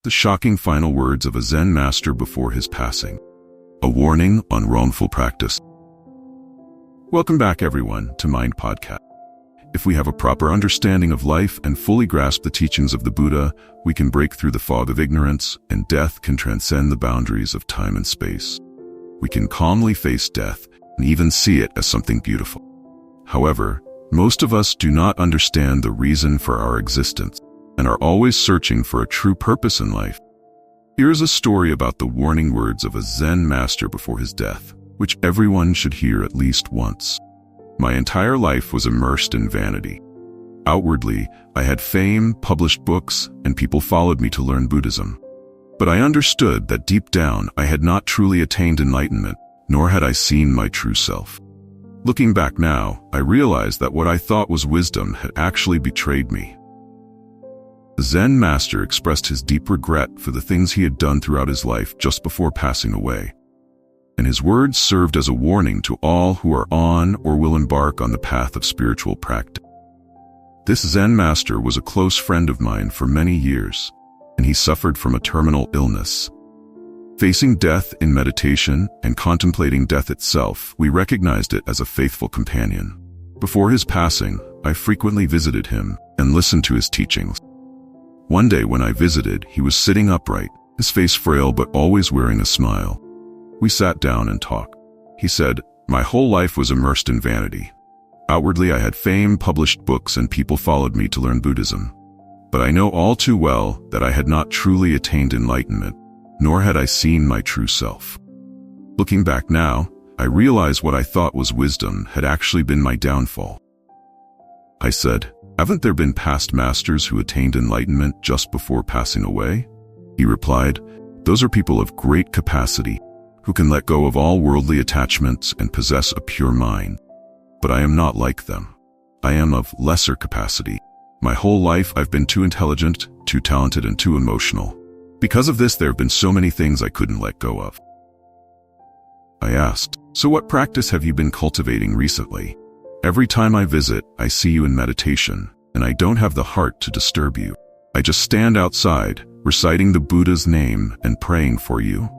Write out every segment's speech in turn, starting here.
The shocking final words of a Zen master before his passing. A warning on wrongful practice. Welcome back, everyone, to Mind Podcast. If we have a proper understanding of life and fully grasp the teachings of the Buddha, we can break through the fog of ignorance, and death can transcend the boundaries of time and space. We can calmly face death and even see it as something beautiful. However, most of us do not understand the reason for our existence and are always searching for a true purpose in life. Here's a story about the warning words of a Zen master before his death, which everyone should hear at least once. My entire life was immersed in vanity. Outwardly, I had fame, published books, and people followed me to learn Buddhism. But I understood that deep down I had not truly attained enlightenment, nor had I seen my true self. Looking back now, I realized that what I thought was wisdom had actually betrayed me. The Zen master expressed his deep regret for the things he had done throughout his life just before passing away. And his words served as a warning to all who are on or will embark on the path of spiritual practice. This Zen master was a close friend of mine for many years, and he suffered from a terminal illness. Facing death in meditation and contemplating death itself, we recognized it as a faithful companion. Before his passing, I frequently visited him and listened to his teachings. One day when I visited, he was sitting upright, his face frail but always wearing a smile. We sat down and talked. He said, "My whole life was immersed in vanity. Outwardly I had fame, published books, and people followed me to learn Buddhism. But I know all too well that I had not truly attained enlightenment, nor had I seen my true self. Looking back now, I realize what I thought was wisdom had actually been my downfall." I said, "Haven't there been past masters who attained enlightenment just before passing away?" He replied, "Those are people of great capacity, who can let go of all worldly attachments and possess a pure mind. But I am not like them. I am of lesser capacity. My whole life I've been too intelligent, too talented, and too emotional. Because of this, there have been so many things I couldn't let go of." I asked, "So what practice have you been cultivating recently? Every time I visit, I see you in meditation, and I don't have the heart to disturb you. I just stand outside, reciting the Buddha's name and praying for you."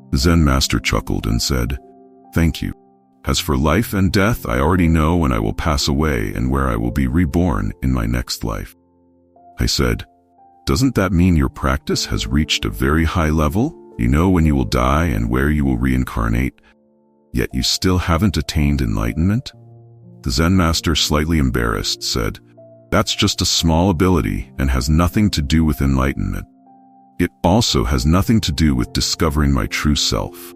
The Zen master chuckled and said, "Thank you. As for life and death, I already know when I will pass away and where I will be reborn in my next life." I said, "Doesn't that mean your practice has reached a very high level? You know when you will die and where you will reincarnate, yet you still haven't attained enlightenment?" The Zen master, slightly embarrassed, said, "That's just a small ability and has nothing to do with enlightenment. It also has nothing to do with discovering my true self.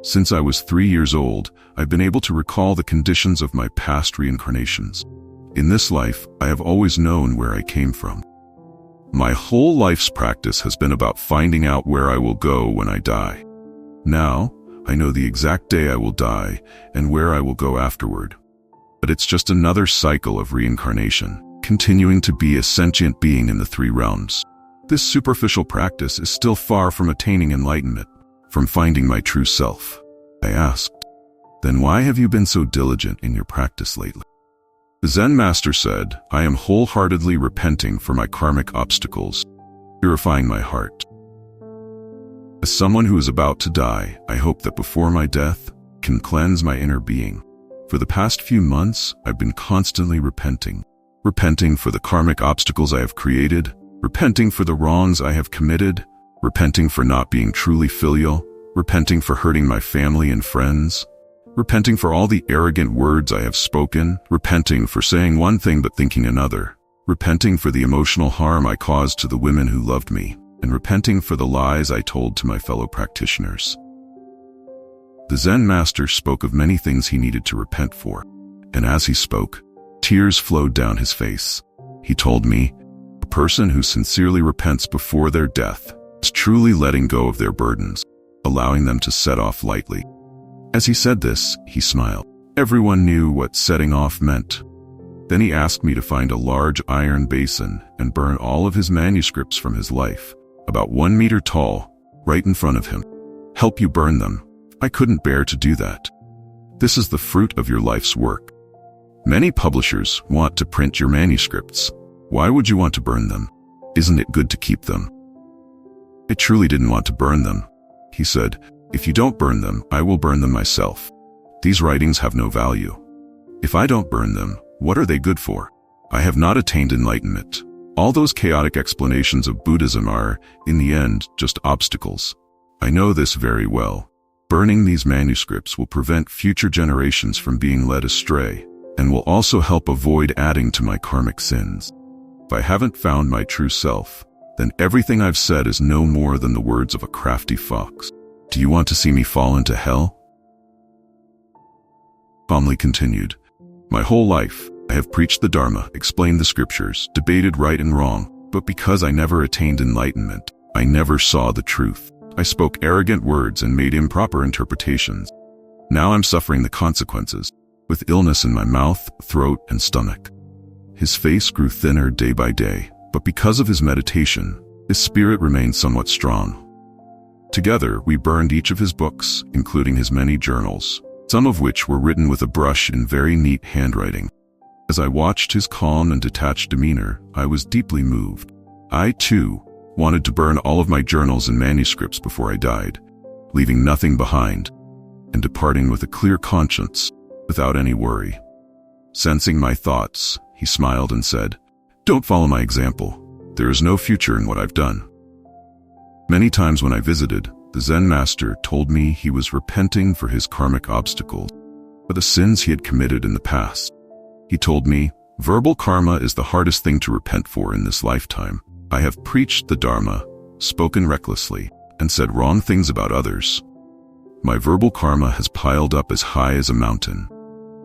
Since I was 3 years old, I've been able to recall the conditions of my past reincarnations. In this life, I have always known where I came from. My whole life's practice has been about finding out where I will go when I die. Now, I know the exact day I will die and where I will go afterward. But it's just another cycle of reincarnation, continuing to be a sentient being in the 3 realms. This superficial practice is still far from attaining enlightenment, from finding my true self." I asked, "Then why have you been so diligent in your practice lately?" The Zen master said, "I am wholeheartedly repenting for my karmic obstacles, purifying my heart. As someone who is about to die, I hope that before my death can cleanse my inner being. For the past few months, I've been constantly repenting for the karmic obstacles I have created, repenting for the wrongs I have committed, repenting for not being truly filial, repenting for hurting my family and friends, repenting for all the arrogant words I have spoken, repenting for saying one thing but thinking another, repenting for the emotional harm I caused to the women who loved me, and repenting for the lies I told to my fellow practitioners." The Zen master spoke of many things he needed to repent for, and as he spoke, tears flowed down his face. He told me, "A person who sincerely repents before their death is truly letting go of their burdens, allowing them to set off lightly." As he said this, he smiled. Everyone knew what setting off meant. Then he asked me to find a large iron basin and burn all of his manuscripts from his life, about 1 meter tall, right in front of him. "Help you burn them." I couldn't bear to do that. "This is the fruit of your life's work. Many publishers want to print your manuscripts. Why would you want to burn them? Isn't it good to keep them?" I truly didn't want to burn them. He said, "If you don't burn them, I will burn them myself. These writings have no value. If I don't burn them, what are they good for? I have not attained enlightenment. All those chaotic explanations of Buddhism are, in the end, just obstacles. I know this very well. Burning these manuscripts will prevent future generations from being led astray, and will also help avoid adding to my karmic sins. If I haven't found my true self, then everything I've said is no more than the words of a crafty fox. Do you want to see me fall into hell?" Calmly continued, "My whole life, I have preached the Dharma, explained the scriptures, debated right and wrong, but because I never attained enlightenment, I never saw the truth. I spoke arrogant words and made improper interpretations. Now I'm suffering the consequences, with illness in my mouth, throat, and stomach." His face grew thinner day by day, but because of his meditation, his spirit remained somewhat strong. Together, we burned each of his books, including his many journals, some of which were written with a brush in very neat handwriting. As I watched his calm and detached demeanor, I was deeply moved. I, too, wanted to burn all of my journals and manuscripts before I died, leaving nothing behind, and departing with a clear conscience, without any worry. Sensing my thoughts, he smiled and said, "Don't follow my example. There is no future in what I've done." Many times when I visited, the Zen master told me he was repenting for his karmic obstacles, for the sins he had committed in the past. He told me, "Verbal karma is the hardest thing to repent for in this lifetime. I have preached the Dharma, spoken recklessly, and said wrong things about others. My verbal karma has piled up as high as a mountain."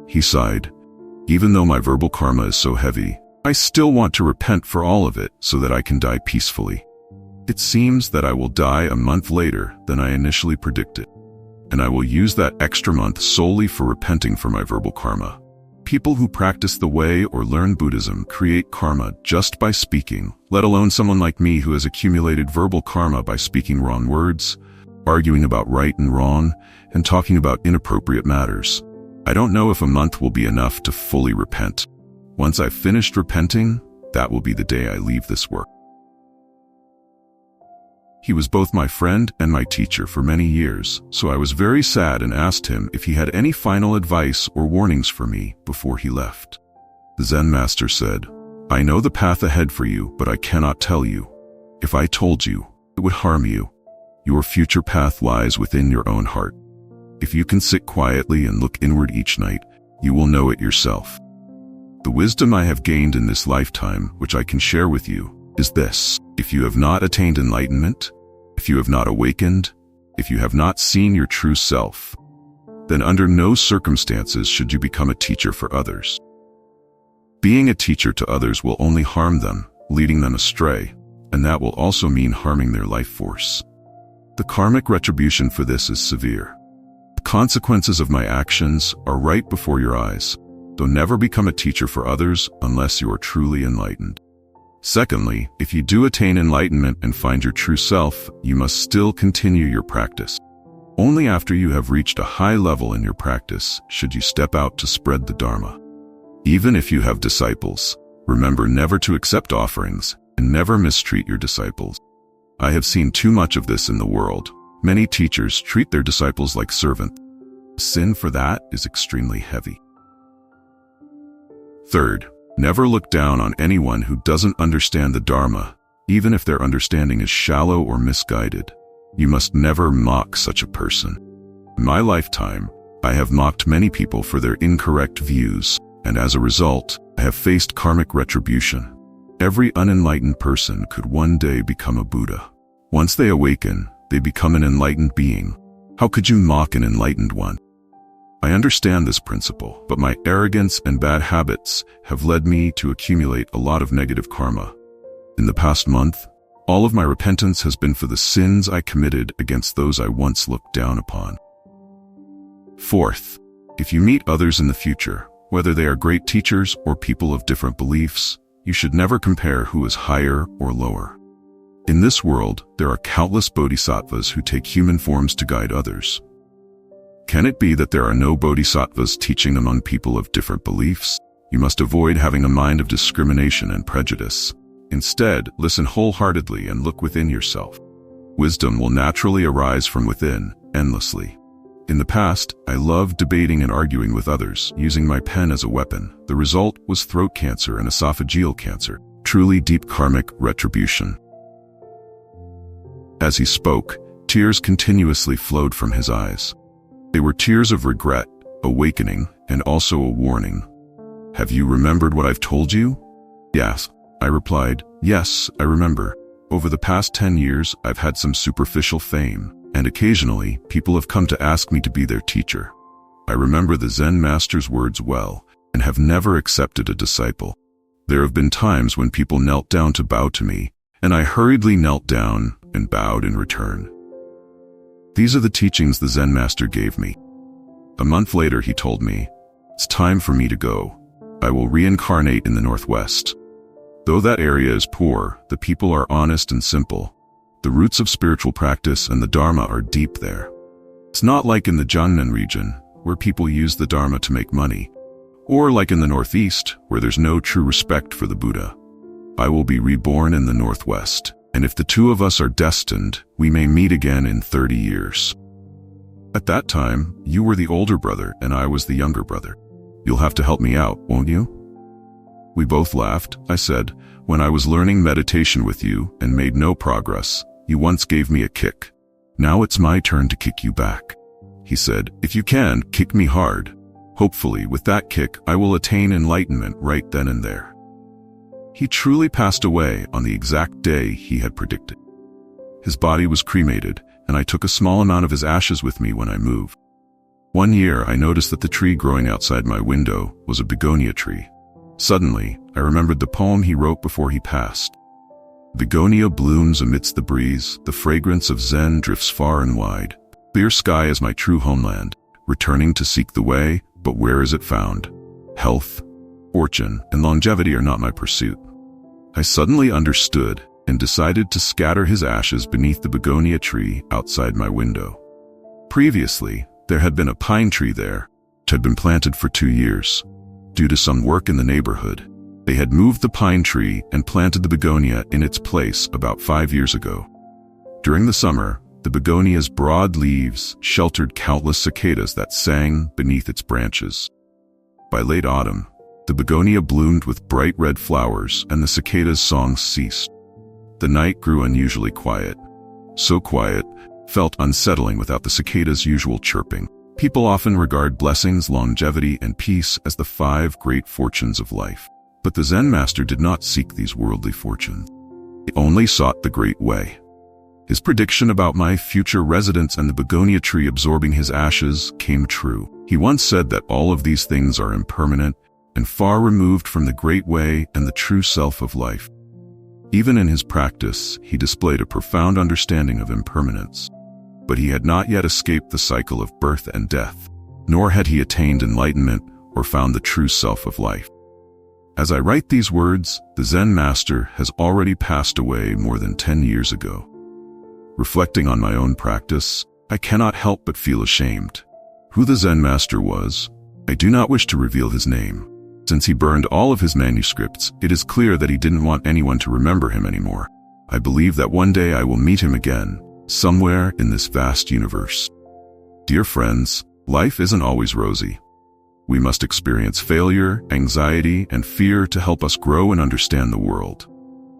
He sighed, "Even though my verbal karma is so heavy, I still want to repent for all of it so that I can die peacefully. It seems that I will die a month later than I initially predicted, and I will use that extra month solely for repenting for my verbal karma. People who practice the way or learn Buddhism create karma just by speaking, let alone someone like me who has accumulated verbal karma by speaking wrong words, arguing about right and wrong, and talking about inappropriate matters. I don't know if a month will be enough to fully repent. Once I've finished repenting, that will be the day I leave this work." He was both my friend and my teacher for many years, so I was very sad and asked him if he had any final advice or warnings for me before he left. The Zen master said, "I know the path ahead for you, but I cannot tell you. If I told you, it would harm you. Your future path lies within your own heart. If you can sit quietly and look inward each night, you will know it yourself. The wisdom I have gained in this lifetime, which I can share with you, is this: if you have not attained enlightenment, if you have not awakened, if you have not seen your true self, then under no circumstances should you become a teacher for others. Being a teacher to others will only harm them, leading them astray, and that will also mean harming their life force. The karmic retribution for this is severe. The consequences of my actions are right before your eyes, so never become a teacher for others unless you are truly enlightened. Secondly, if you do attain enlightenment and find your true self, you must still continue your practice. Only after you have reached a high level in your practice should you step out to spread the Dharma. Even if you have disciples, remember never to accept offerings and never mistreat your disciples. I have seen too much of this in the world. Many teachers treat their disciples like servants. Sin for that is extremely heavy. Third, never look down on anyone who doesn't understand the Dharma, even if their understanding is shallow or misguided. You must never mock such a person. In my lifetime, I have mocked many people for their incorrect views, and as a result, I have faced karmic retribution. Every unenlightened person could one day become a Buddha. Once they awaken, they become an enlightened being. How could you mock an enlightened one? I understand this principle, but my arrogance and bad habits have led me to accumulate a lot of negative karma. In the past month, all of my repentance has been for the sins I committed against those I once looked down upon. Fourth, if you meet others in the future, whether they are great teachers or people of different beliefs, you should never compare who is higher or lower. In this world, there are countless bodhisattvas who take human forms to guide others. Can it be that there are no bodhisattvas teaching among people of different beliefs? You must avoid having a mind of discrimination and prejudice. Instead, listen wholeheartedly and look within yourself. Wisdom will naturally arise from within, endlessly. In the past, I loved debating and arguing with others, using my pen as a weapon. The result was throat cancer and esophageal cancer, truly deep karmic retribution. As he spoke, tears continuously flowed from his eyes. They were tears of regret, awakening, and also a warning. Have you remembered what I've told you? Yes, I replied. Yes, I remember. Over the past 10 years, I've had some superficial fame, and occasionally, people have come to ask me to be their teacher. I remember the Zen master's words well, and have never accepted a disciple. There have been times when people knelt down to bow to me, and I hurriedly knelt down and bowed in return. These are the teachings the Zen master gave me. A month later, he told me, "It's time for me to go. I will reincarnate in the Northwest. Though that area is poor, the people are honest and simple. The roots of spiritual practice and the Dharma are deep there. It's not like in the Jiangnan region, where people use the Dharma to make money, or like in the Northeast, where there's no true respect for the Buddha. I will be reborn in the Northwest, and if the two of us are destined, we may meet again in 30 years. At that time, you were the older brother and I was the younger brother. You'll have to help me out, won't you?" We both laughed. I said, "When I was learning meditation with you and made no progress, you once gave me a kick. Now it's my turn to kick you back." He said, "If you can, kick me hard. Hopefully, with that kick, I will attain enlightenment right then and there." He truly passed away on the exact day he had predicted. His body was cremated, and I took a small amount of his ashes with me when I moved. One year, I noticed that the tree growing outside my window was a begonia tree. Suddenly, I remembered the poem he wrote before he passed. "Begonia blooms amidst the breeze, the fragrance of Zen drifts far and wide. Clear sky is my true homeland, returning to seek the way, but where is it found? Health, fortune, and longevity are not my pursuit." I suddenly understood and decided to scatter his ashes beneath the begonia tree outside my window. Previously, there had been a pine tree there, which had been planted for 2 years. Due to some work in the neighborhood, they had moved the pine tree and planted the begonia in its place about 5 years ago. During the summer, the begonia's broad leaves sheltered countless cicadas that sang beneath its branches. By late autumn, the begonia bloomed with bright red flowers and the cicadas' songs ceased. The night grew unusually quiet. So quiet, felt unsettling without the cicadas' usual chirping. People often regard blessings, longevity, and peace as the 5 great fortunes of life. But the Zen master did not seek these worldly fortunes. He only sought the great way. His prediction about my future residence and the begonia tree absorbing his ashes came true. He once said that all of these things are impermanent and far removed from the great way and the true self of life. Even in his practice, he displayed a profound understanding of impermanence. But he had not yet escaped the cycle of birth and death, nor had he attained enlightenment or found the true self of life. As I write these words, the Zen master has already passed away more than 10 years ago. Reflecting on my own practice, I cannot help but feel ashamed. Who the Zen master was, I do not wish to reveal his name. Since he burned all of his manuscripts, it is clear that he didn't want anyone to remember him anymore. I believe that one day I will meet him again, somewhere in this vast universe. Dear friends, life isn't always rosy. We must experience failure, anxiety, and fear to help us grow and understand the world.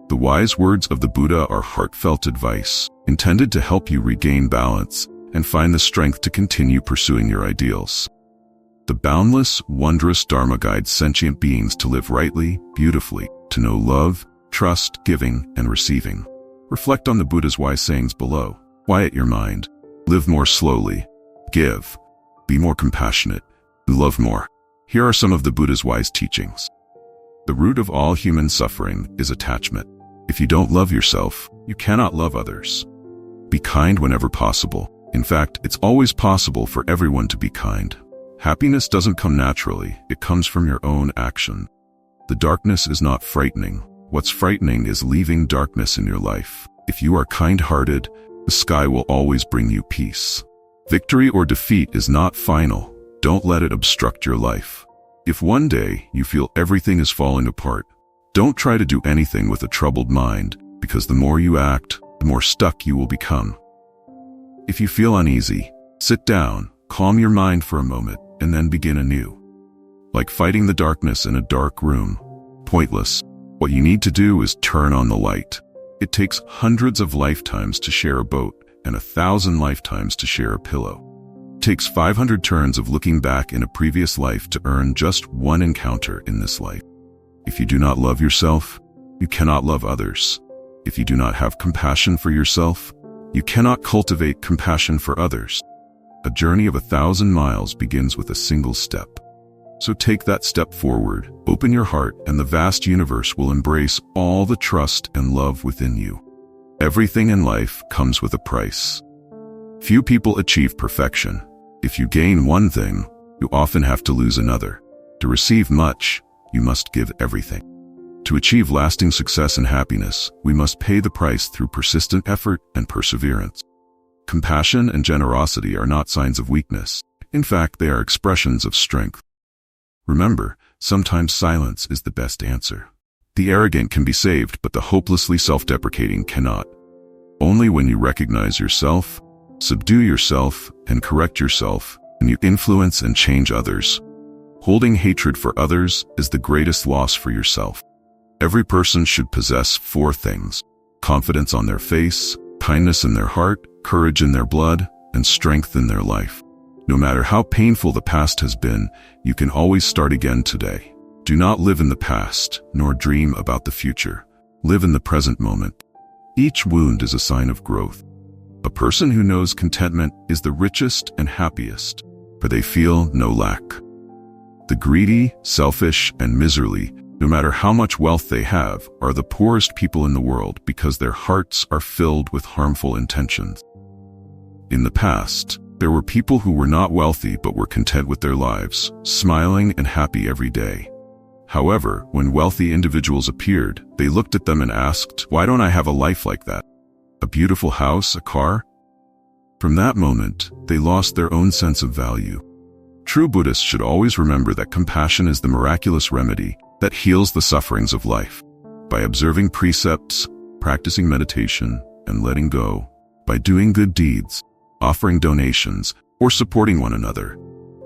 The wise words of the Buddha are heartfelt advice, intended to help you regain balance and find the strength to continue pursuing your ideals. The boundless, wondrous Dharma guides sentient beings to live rightly, beautifully, to know love, trust, giving, and receiving. Reflect on the Buddha's wise sayings below. Quiet your mind. Live more slowly. Give. Be more compassionate. Love more. Here are some of the Buddha's wise teachings. The root of all human suffering is attachment. If you don't love yourself, you cannot love others. Be kind whenever possible. In fact, it's always possible for everyone to be kind. Happiness doesn't come naturally, it comes from your own action. The darkness is not frightening. What's frightening is leaving darkness in your life. If you are kind-hearted, the sky will always bring you peace. Victory or defeat is not final. Don't let it obstruct your life. If one day you feel everything is falling apart, don't try to do anything with a troubled mind, because the more you act, the more stuck you will become. If you feel uneasy, sit down, calm your mind for a moment, and then begin anew. Like fighting the darkness in a dark room. Pointless. What you need to do is turn on the light. It takes hundreds of lifetimes to share a boat and 1,000 lifetimes to share a pillow. It takes 500 turns of looking back in a previous life to earn just one encounter in this life. If you do not love yourself, you cannot love others. If you do not have compassion for yourself, you cannot cultivate compassion for others. A journey of 1,000 miles begins with a single step. So take that step forward, open your heart, and the vast universe will embrace all the trust and love within you. Everything in life comes with a price. Few people achieve perfection. If you gain one thing, you often have to lose another. To receive much, you must give everything. To achieve lasting success and happiness, we must pay the price through persistent effort and perseverance. Compassion and generosity are not signs of weakness. In fact, they are expressions of strength. Remember, sometimes silence is the best answer. The arrogant can be saved, but the hopelessly self-deprecating cannot. Only when you recognize yourself, subdue yourself, and correct yourself, can you influence and change others. Holding hatred for others is the greatest loss for yourself. Every person should possess 4 things: confidence on their face, kindness in their heart, courage in their blood, and strength in their life. No matter how painful the past has been, you can always start again today. Do not live in the past, nor dream about the future. Live in the present moment. Each wound is a sign of growth. A person who knows contentment is the richest and happiest, for they feel no lack. The greedy, selfish, and miserly, no matter how much wealth they have, are the poorest people in the world because their hearts are filled with harmful intentions. In the past, there were people who were not wealthy but were content with their lives, smiling and happy every day. However, when wealthy individuals appeared, they looked at them and asked, "Why don't I have a life like that? A beautiful house, a car?" From that moment, they lost their own sense of value. True Buddhists should always remember that compassion is the miraculous remedy that heals the sufferings of life. By observing precepts, practicing meditation, and letting go, by doing good deeds, offering donations, or supporting one another,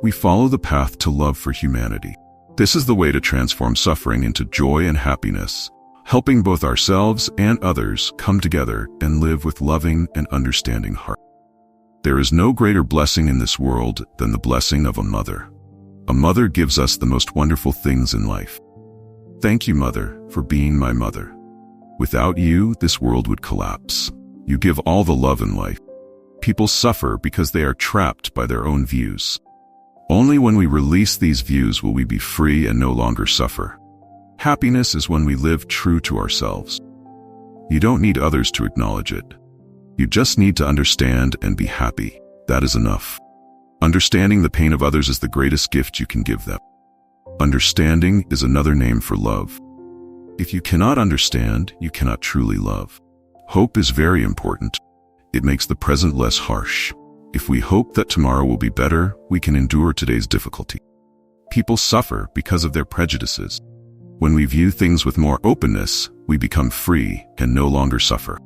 we follow the path to love for humanity. This is the way to transform suffering into joy and happiness, helping both ourselves and others come together and live with loving and understanding heart. There is no greater blessing in this world than the blessing of a mother. A mother gives us the most wonderful things in life. Thank you, Mother, for being my mother. Without you, this world would collapse. You give all the love in life. People suffer because they are trapped by their own views. Only when we release these views will we be free and no longer suffer. Happiness is when we live true to ourselves. You don't need others to acknowledge it. You just need to understand and be happy. That is enough. Understanding the pain of others is the greatest gift you can give them. Understanding is another name for love. If you cannot understand, you cannot truly love. Hope is very important. It makes the present less harsh. If we hope that tomorrow will be better, we can endure today's difficulty. People suffer because of their prejudices. When we view things with more openness, we become free and no longer suffer.